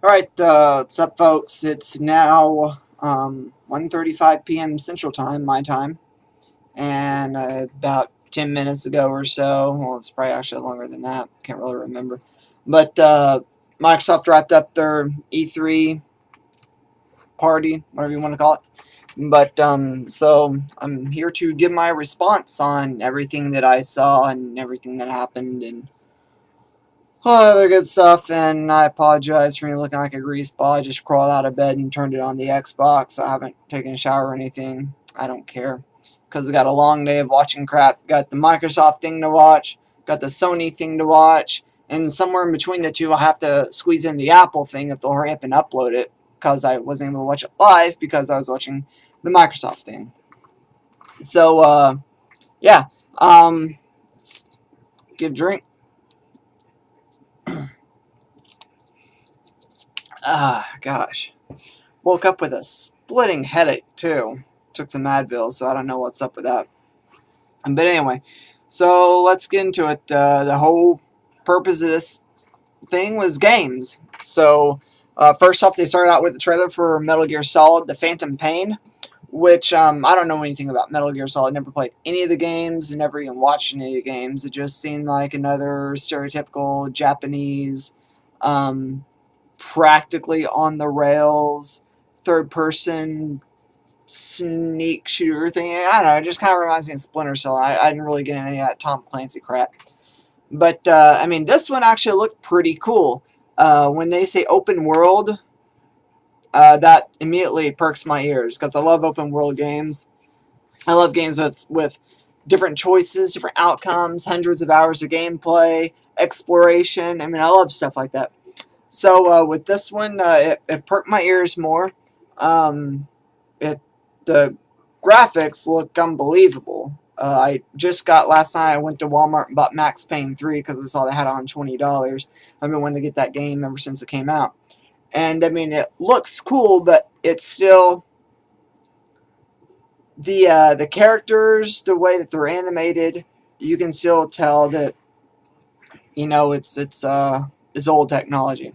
Alright, what's up, folks? It's now 1:35 p.m. Central Time, my time, and about 10 minutes ago or so, well, it's probably actually longer than that, can't really remember, but Microsoft wrapped up their E3 party, whatever you want to call it. But so I'm here to give my response on everything that I saw and everything that happened and all other good stuff, and I apologize for me looking like a greaseball. I just crawled out of bed and turned it on the Xbox. I haven't taken a shower or anything. I don't care. Because I got a long day of watching crap. Got the Microsoft thing to watch, got the Sony thing to watch, and somewhere in between the two, I'll have to squeeze in the Apple thing if they'll hurry up and upload it. Because I wasn't able to watch it live because I was watching the Microsoft thing. So, yeah. Let's get a drink. Gosh. Woke up with a splitting headache, too. Took some Advil, so I don't know what's up with that. But anyway, so let's get into it. The whole purpose of this thing was games. So, first off, they started out with the trailer for Metal Gear Solid, The Phantom Pain, which I don't know anything about Metal Gear Solid. Never played any of the games, never even watched any of the games. It just seemed like another stereotypical Japanese, um, practically on the rails, third person sneak shooter thing. I don't know, it just kind of reminds me of Splinter Cell. I didn't really get any of that Tom Clancy crap. But, I mean, this one actually looked pretty cool. When they say open world, that immediately perks my ears because I love open world games. I love games with different choices, different outcomes, hundreds of hours of gameplay, exploration. I mean, I love stuff like that. So with this one, it perked my ears more. Um, it the graphics look unbelievable. I just got last night. I went to Walmart and bought Max Payne 3 because I saw they had it on $20. I've been wanting to get that game ever since it came out. And I mean, it looks cool, but it's still the characters, the way that they're animated. You can still tell that it's old technology.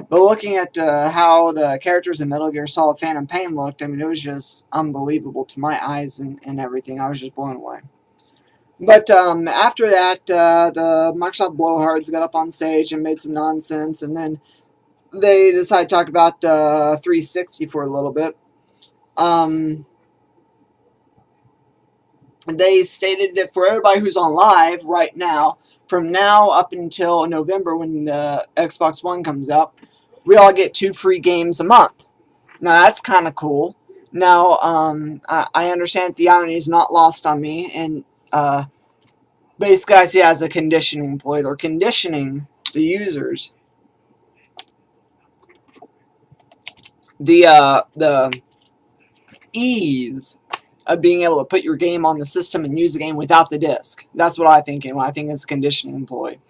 But looking at how the characters in Metal Gear Solid Phantom Pain looked, I mean, it was just unbelievable to my eyes and everything. I was just blown away. But after that, the Microsoft blowhards got up on stage and made some nonsense, and then they decided to talk about 360 for a little bit. Um, they stated that for everybody who's on live right now, from now up until November when the Xbox One comes out, we all get 2 free games a month. Now that's kind of cool. Now I understand the irony is not lost on me, and basically I see it as a conditioning ploy. They're conditioning the users. The ease of being able to put your game on the system and use the game without the disc. That's what I think, and what I think is a conditioning employee.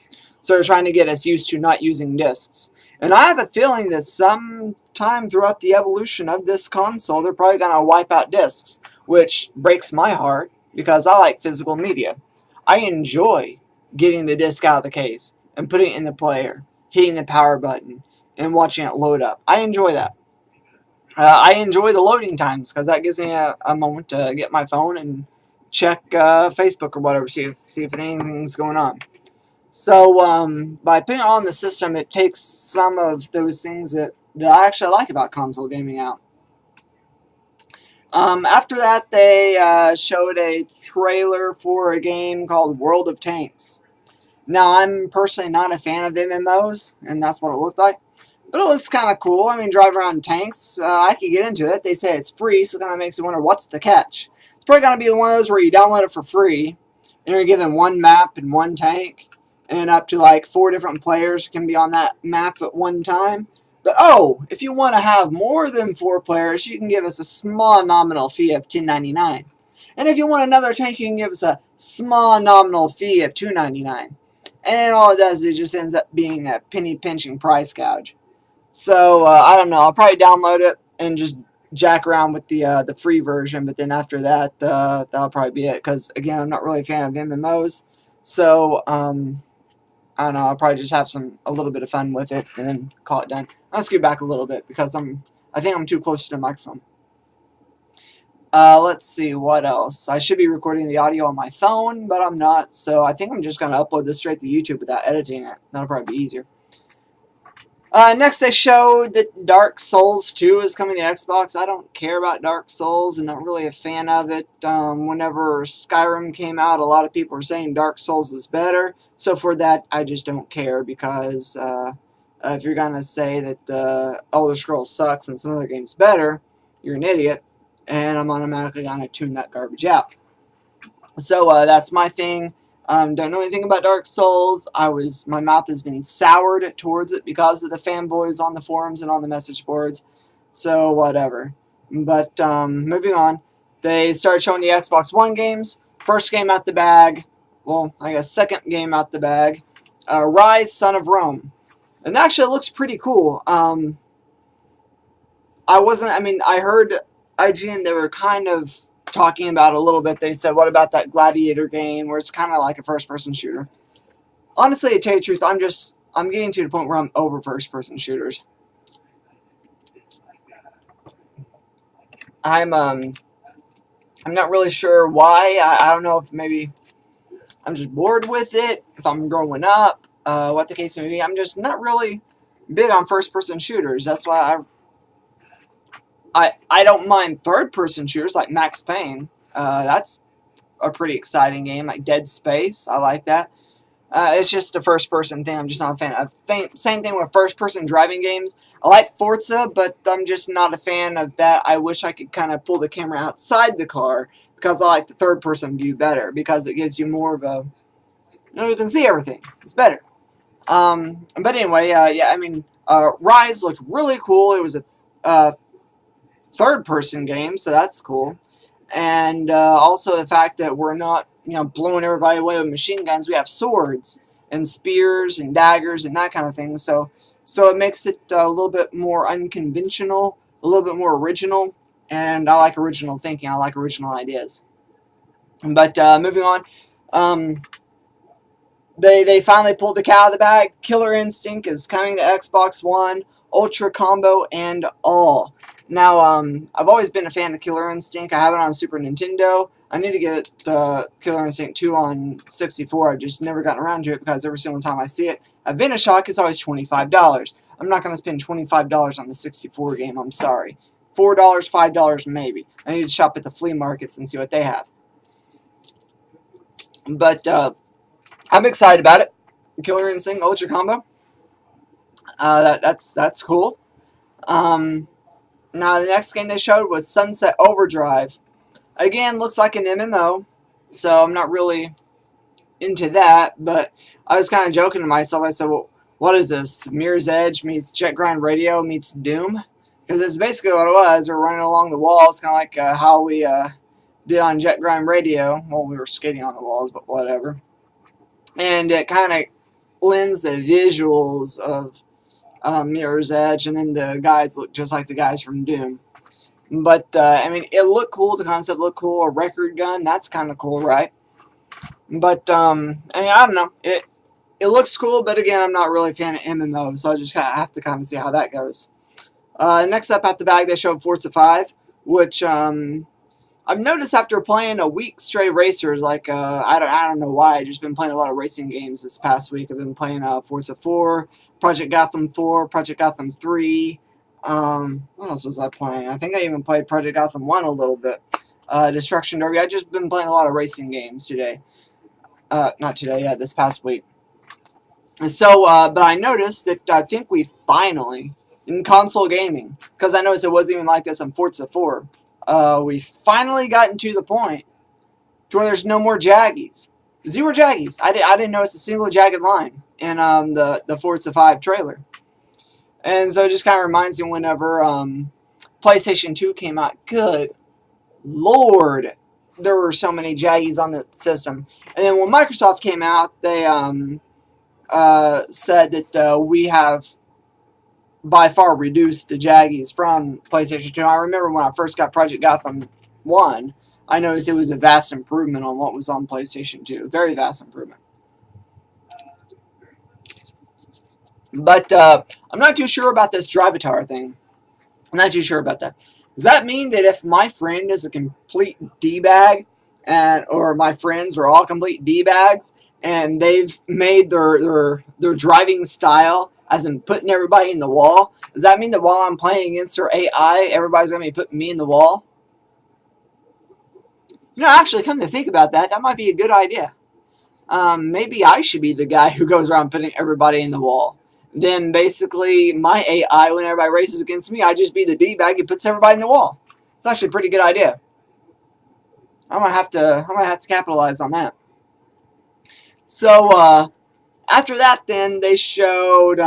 So they're trying to get us used to not using discs. And I have a feeling that sometime throughout the evolution of this console, they're probably going to wipe out discs, which breaks my heart because I like physical media. I enjoy getting the disc out of the case and putting it in the player, hitting the power button, and watching it load up. I enjoy that. I enjoy the loading times because that gives me a moment to get my phone and check Facebook or whatever, see if anything's going on. So by putting it on the system, it takes some of those things that I actually like about console gaming out. After that, they showed a trailer for a game called World of Tanks. Now, I'm personally not a fan of MMOs, and that's what it looked like. But it looks kind of cool. I mean, drive around tanks, I could get into it. They say it's free, so it kind of makes you wonder what's the catch. It's probably going to be one of those where you download it for free, and you're given one map and one tank, and up to like 4 different players can be on that map at one time. But oh, if you want to have more than 4 players, you can give us a small nominal fee of $10.99. And if you want another tank, you can give us a small nominal fee of $2.99. And all it does is it just ends up being a penny pinching price gouge. So I don't know. I'll probably download it and just jack around with the free version. But then after that, that'll probably be it. Because again, I'm not really a fan of MMOs. So I I don't know. I'll probably just have a little bit of fun with it and then call it done. I'll scoot back a little bit because I think I'm too close to the microphone. Let's see what else. I should be recording the audio on my phone, but I'm not. So I think I'm just gonna upload this straight to YouTube without editing it. That'll probably be easier. Next, they showed that Dark Souls 2 is coming to Xbox. I don't care about Dark Souls and not really a fan of it. Whenever Skyrim came out, a lot of people were saying Dark Souls is better. So for that, I just don't care because if you're going to say that Elder Scrolls sucks and some other game's better, you're an idiot. And I'm automatically going to tune that garbage out. So that's my thing. Don't know anything about Dark Souls. My mouth has been soured towards it because of the fanboys on the forums and on the message boards. So whatever. But moving on, they started showing the Xbox One games. First game out the bag. Well, I guess second game out the bag. Rise, Son of Rome. And actually, it looks pretty cool. I heard IGN. They were kind of talking about a little bit. They said, what about that Gladiator game where it's kind of like a first-person shooter? Honestly, to tell you the truth, I'm getting to the point where I'm over first-person shooters. I'm not really sure why. I don't know if maybe I'm just bored with it, if I'm growing up, what the case may be. I'm just not really big on first-person shooters. That's why I don't mind third-person shooters like Max Payne. That's a pretty exciting game, like Dead Space. I like that. It's just a first-person thing. I'm just not a fan of. Same thing with first-person driving games. I like Forza, but I'm just not a fan of that. I wish I could kind of pull the camera outside the car because I like the third-person view better because it gives you more of a, you can see everything. It's better. But anyway, yeah, Rise looked really cool. It was a third-person game, so that's cool. And also the fact that we're not, blowing everybody away with machine guns. We have swords and spears and daggers and that kind of thing. So it makes it a little bit more unconventional, a little bit more original. And I like original thinking. I like original ideas. But moving on, they finally pulled the cat out of the bag. Killer Instinct is coming to Xbox One, Ultra Combo, and all. Now, I've always been a fan of Killer Instinct. I have it on Super Nintendo. I need to get Killer Instinct 2 on 64. I've just never gotten around to it because every single time I see it at Venoshock, it's always $25. I'm not going to spend $25 on the 64 game. I'm sorry. $4, $5 maybe. I need to shop at the flea markets and see what they have. But I'm excited about it. Killer Instinct Ultra Combo. That's cool. Now, the next game they showed was Sunset Overdrive. Again, looks like an MMO, so I'm not really into that, but I was kind of joking to myself. I said, well, what is this? Mirror's Edge meets Jet Grind Radio meets Doom? Because it's basically what it was. We're running along the walls, kind of like how we did on Jet Grind Radio. Well, we were skating on the walls, but whatever. And it kind of lends the visuals of Mirror's Edge, and then the guys look just like the guys from Doom. But, it looked cool. The concept looked cool. A record gun, that's kind of cool, right? But, I don't know. It looks cool, but again, I'm not really a fan of MMO, so I just have to kind of see how that goes. Next up at the bag, they showed Forza 5, which, I've noticed after playing a week straight racers, like, I don't know why, I've just been playing a lot of racing games this past week. I've been playing Forza 4, Project Gotham 4, Project Gotham 3, what else was I playing? I think I even played Project Gotham 1 a little bit. Destruction Derby. I've just been playing a lot of racing games today. Not today, yeah, this past week. So, but I noticed that I think we finally, in console gaming, because I noticed it wasn't even like this on Forza 4, we finally gotten to the point to where there's no more Jaggies. Zero Jaggies. I didn't notice a single jagged line in the Forza 5 trailer. And so it just kind of reminds me whenever PlayStation 2 came out. Good Lord, there were so many Jaggies on the system. And then when Microsoft came out, they said that we have by far reduced the Jaggies from PlayStation 2. I remember when I first got Project Gotham 1, I noticed it was a vast improvement on what was on PlayStation 2. Very vast improvement. But I'm not too sure about this Drivatar thing. I'm not too sure about that. Does that mean that if my friend is a complete D-bag, and or my friends are all complete D-bags, and they've made their driving style as in putting everybody in the wall, does that mean that while I'm playing against their AI, everybody's going to be putting me in the wall? You know, actually, come to think about that, that might be a good idea. Maybe I should be the guy who goes around putting everybody in the wall. Then basically, my AI, when everybody races against me, I just be the D-bag who puts everybody in the wall. It's actually a pretty good idea. I might have to capitalize on that. So after that, then they showed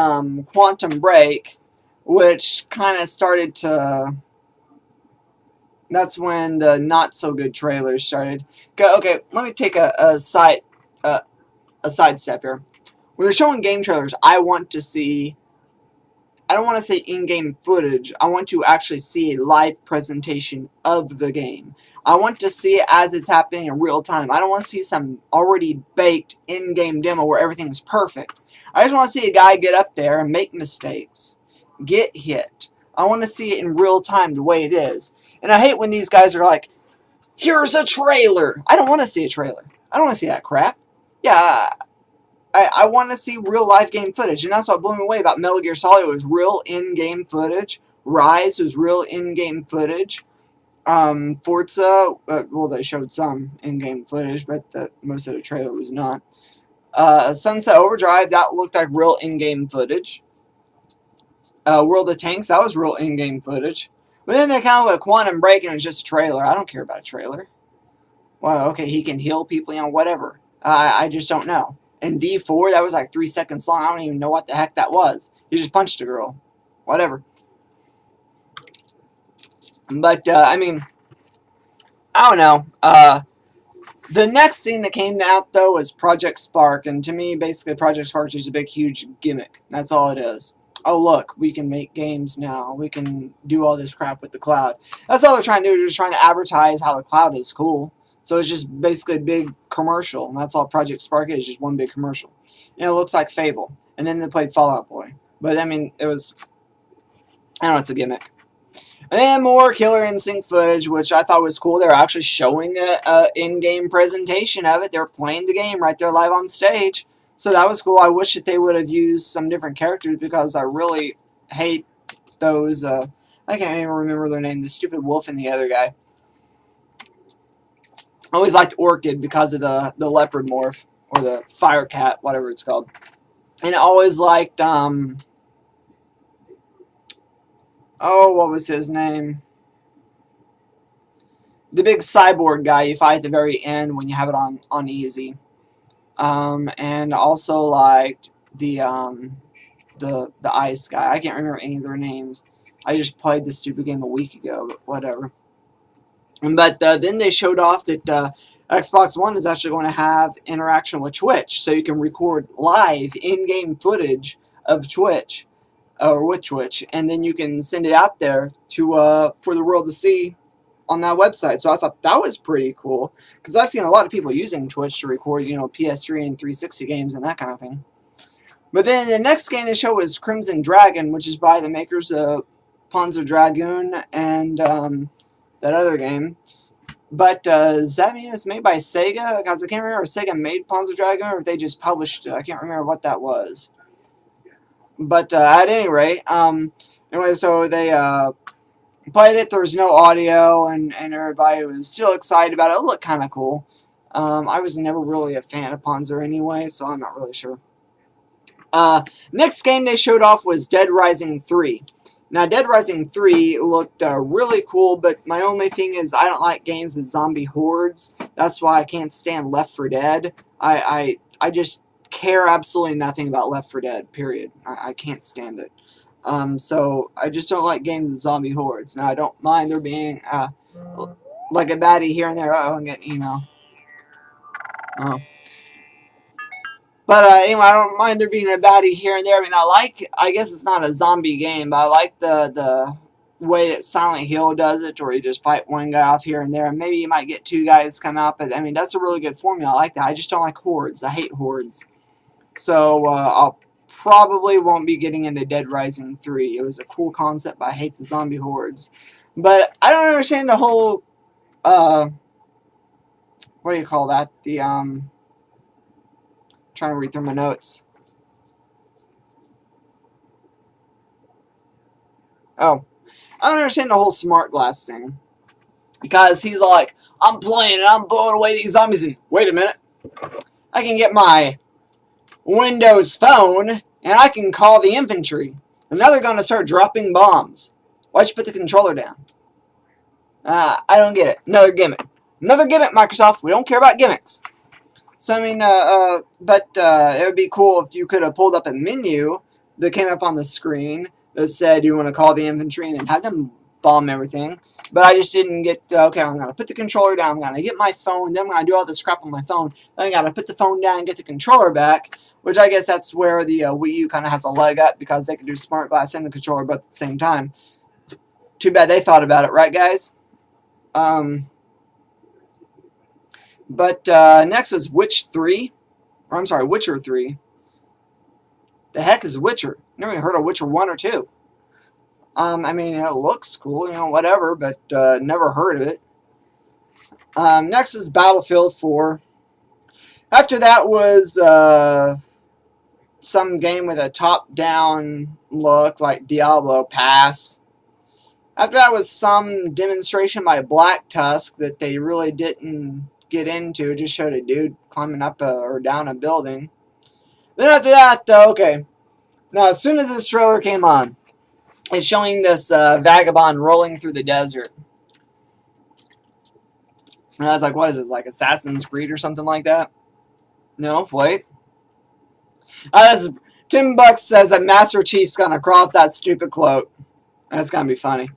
Quantum Break, which kind of started to. That's when the not so good trailers started. Okay, let me take a sidestep here. When they're showing game trailers, I want to see. I don't want to say in-game footage. I want to actually see a live presentation of the game. I want to see it as it's happening in real time. I don't want to see some already baked in-game demo where everything's perfect. I just want to see a guy get up there and make mistakes, get hit. I want to see it in real time the way it is. And I hate when these guys are like, here's a trailer. I don't want to see a trailer. I don't want to see that crap. Yeah, I want to see real life game footage, and that's what blew me away about Metal Gear Solid. It was real in-game footage. Rise was real in-game footage. Forza, well, they showed some in-game footage, but most of the trailer was not. Sunset Overdrive, that looked like real in-game footage. World of Tanks, that was real in-game footage. But then they kind of went Quantum Break, and it's just a trailer. I don't care about a trailer. Well, okay, he can heal people, whatever. I just don't know. And D4, that was like 3 seconds long. I don't even know what the heck that was. He just punched a girl. Whatever. But, I mean, I don't know. The next thing that came out, though, was Project Spark. And to me, basically, Project Spark is a big, huge gimmick. That's all it is. Oh, look, we can make games now. We can do all this crap with the cloud. That's all they're trying to do. They're just trying to advertise how the cloud is cool. So it's just basically a big commercial. And that's all Project Spark is, just one big commercial. And it looks like Fable. And then they played Fallout Boy. But, I mean, it was... I don't know, it's a gimmick. And then more Killer Instinct footage, which I thought was cool. They were actually showing an in-game presentation of it. They were playing the game right there live on stage. So that was cool. I wish that they would have used some different characters because I really hate those. I can't even remember their name. The stupid wolf and the other guy. I always liked Orchid because of the leopard morph or the fire cat, whatever it's called. And I always liked oh, what was his name? The big cyborg guy you fight at the very end when you have it on easy. And also liked the ice guy. I can't remember any of their names. I just played this stupid game a week ago, but whatever. But then they showed off that Xbox One is actually going to have interaction with Twitch, so you can record live in-game footage of Twitch or with Twitch, and then you can send it out there to for the world to see on that website. So I thought that was pretty cool because I've seen a lot of people using Twitch to record, PS3 and 360 games and that kind of thing. But then the next game they showed was Crimson Dragon, which is by the makers of Panzer Dragoon and that other game. But does that mean it's made by Sega? Because I can't remember if Sega made Panzer Dragoon or if they just published it. I can't remember what that was. But at any rate, anyway, so they played it. There was no audio, and everybody was still excited about it. It looked kind of cool. I was never really a fan of Panzer anyway, so I'm not really sure. Next game they showed off was Dead Rising 3. Now, Dead Rising 3 looked really cool, but my only thing is I don't like games with zombie hordes. That's why I can't stand Left 4 Dead. I just care absolutely nothing about Left 4 Dead, period. I can't stand it. So I just don't like games with zombie hordes. Now, I don't mind there being like a baddie here and there. Oh, I'm getting email. Oh. But anyway, I don't mind there being a baddie here and there. I mean, I guess it's not a zombie game, but I like the way that Silent Hill does it, where you just fight one guy off here and there, and maybe you might get two guys come out. But I mean, that's a really good formula. I like that. I just don't like hordes. I hate hordes. So I'll probably won't be getting into Dead Rising 3. It was a cool concept, but I hate the zombie hordes. But I don't understand the whole, what do you call that? The, trying to read through my notes. Oh, I don't understand the whole smart glass thing. Because he's like, I'm playing and I'm blowing away these zombies, and wait a minute. I can get my Windows Phone and I can call the infantry. And now they're going to start dropping bombs. Why'd you put the controller down? I don't get it. Another gimmick. Another gimmick, Microsoft. We don't care about gimmicks. So, I mean, it would be cool if you could have pulled up a menu that came up on the screen that said you want to call the infantry and then have them bomb everything. But I just didn't get, okay, I'm going to put the controller down. I'm going to get my phone. Then I'm going to do all this crap on my phone. Then I got to put the phone down and get the controller back. Which I guess that's where the Wii U kind of has a leg up, because they can do smart glass and the controller both at the same time. Too bad they thought about it, right, guys? Next was Witcher 3. The heck is Witcher? Never even heard of Witcher 1 or 2. I mean, it looks cool, you know, whatever, but never heard of it. Next is Battlefield 4. After that was some game with a top-down look like Diablo Pass. After that was some demonstration by Black Tusk that they really didn't get into. It just showed a dude climbing up or down a building. Then after that, okay. Now, as soon as this trailer came on, it's showing this vagabond rolling through the desert. And I was like, what is this, like Assassin's Creed or something like that? No, wait. Tim Buck says that Master Chief's gonna crawl up that stupid cloak. That's gonna be funny.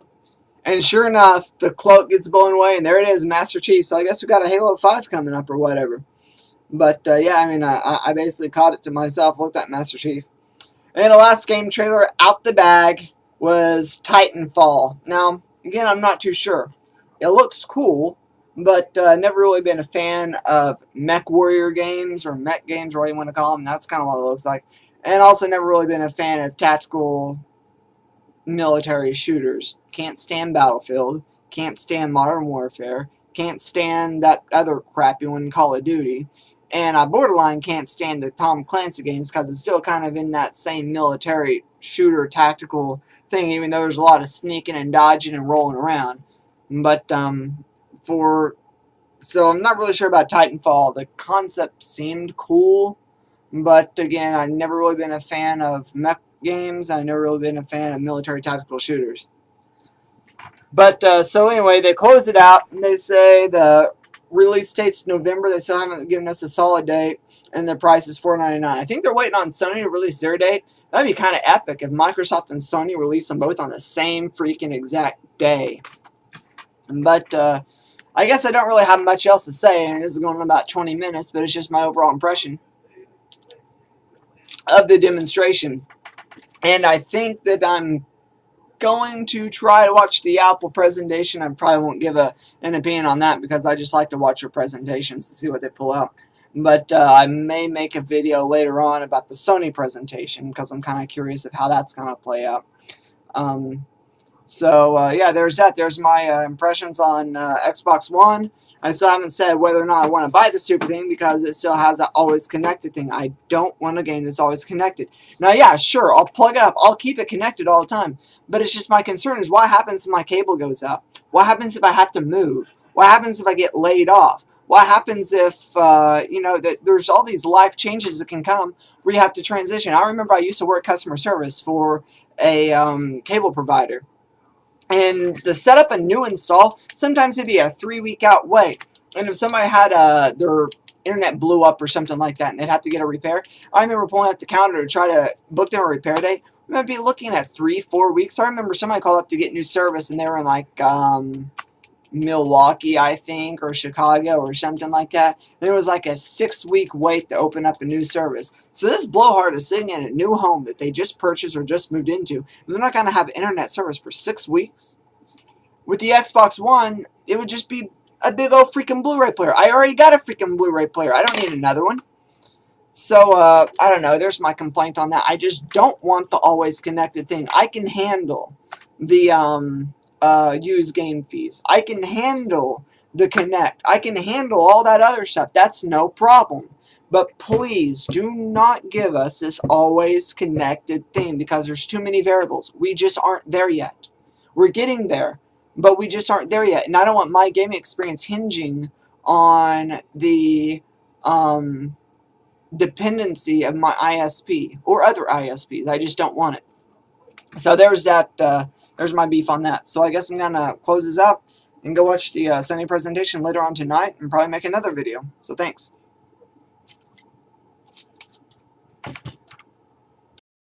And sure enough, the cloak gets blown away, and there it is, Master Chief. So I guess we got a Halo 5 coming up or whatever. But yeah, I mean, I basically caught it to myself, looked at Master Chief. And the last game trailer out the bag was Titanfall. Now, again, I'm not too sure. It looks cool, but never really been a fan of mech warrior games or mech games, or what you want to call them. That's kind of what it looks like. And also never really been a fan of tactical military shooters. Can't stand Battlefield. Can't stand Modern Warfare. Can't stand that other crappy one, Call of Duty. And I borderline can't stand the Tom Clancy games because it's still kind of in that same military shooter tactical thing, even though there's a lot of sneaking and dodging and rolling around. But so I'm not really sure about Titanfall. The concept seemed cool, but again, I've never really been a fan of mech games. I've never really been a fan of military tactical shooters. But so anyway, they close it out and they say the release date's November. They still haven't given us a solid date, and the price is $4.99. I think they're waiting on Sony to release their date. That'd be kind of epic if Microsoft and Sony release them both on the same freaking exact day. But I guess I don't really have much else to say, and this is going on about 20 minutes, but it's just my overall impression of the demonstration. And I think that I'm going to try to watch the Apple presentation. I probably won't give an opinion on that because I just like to watch their presentations to see what they pull out. But I may make a video later on about the Sony presentation because I'm kind of curious of how that's going to play out. Yeah, there's that. There's my impressions on Xbox One. I still haven't said whether or not I want to buy the stupid thing because it still has that always connected thing. I don't want a game that's always connected. Now, yeah, sure, I'll plug it up. I'll keep it connected all the time. But it's just my concern is what happens if my cable goes out? What happens if I have to move? What happens if I get laid off? What happens if, there's all these life changes that can come where you have to transition. I remember I used to work customer service for a cable provider. And to set up a new install, sometimes it'd be a 3-week out wait. And if somebody had their internet blew up or something like that and they'd have to get a repair, I remember pulling up the calendar to try to book them a repair date. We might be looking at 3-4 weeks. I remember somebody called up to get new service and they were in like Milwaukee, I think, or Chicago or something like that. And it was like a 6-week wait to open up a new service. So this blowhard is sitting in a new home that they just purchased or just moved into, and they're not going to have internet service for 6 weeks. With the Xbox One, it would just be a big old freaking Blu-ray player. I already got a freaking Blu-ray player. I don't need another one. So, I don't know. There's my complaint on that. I just don't want the always connected thing. I can handle the use game fees. I can handle the connect. I can handle all that other stuff. That's no problem. But please do not give us this always connected thing because there's too many variables. We just aren't there yet. We're getting there, but we just aren't there yet. And I don't want my gaming experience hinging on the dependency of my ISP or other ISPs. I just don't want it. So there's that. There's my beef on that. So I guess I'm gonna close this out and go watch the Sunny presentation later on tonight and probably make another video. So thanks.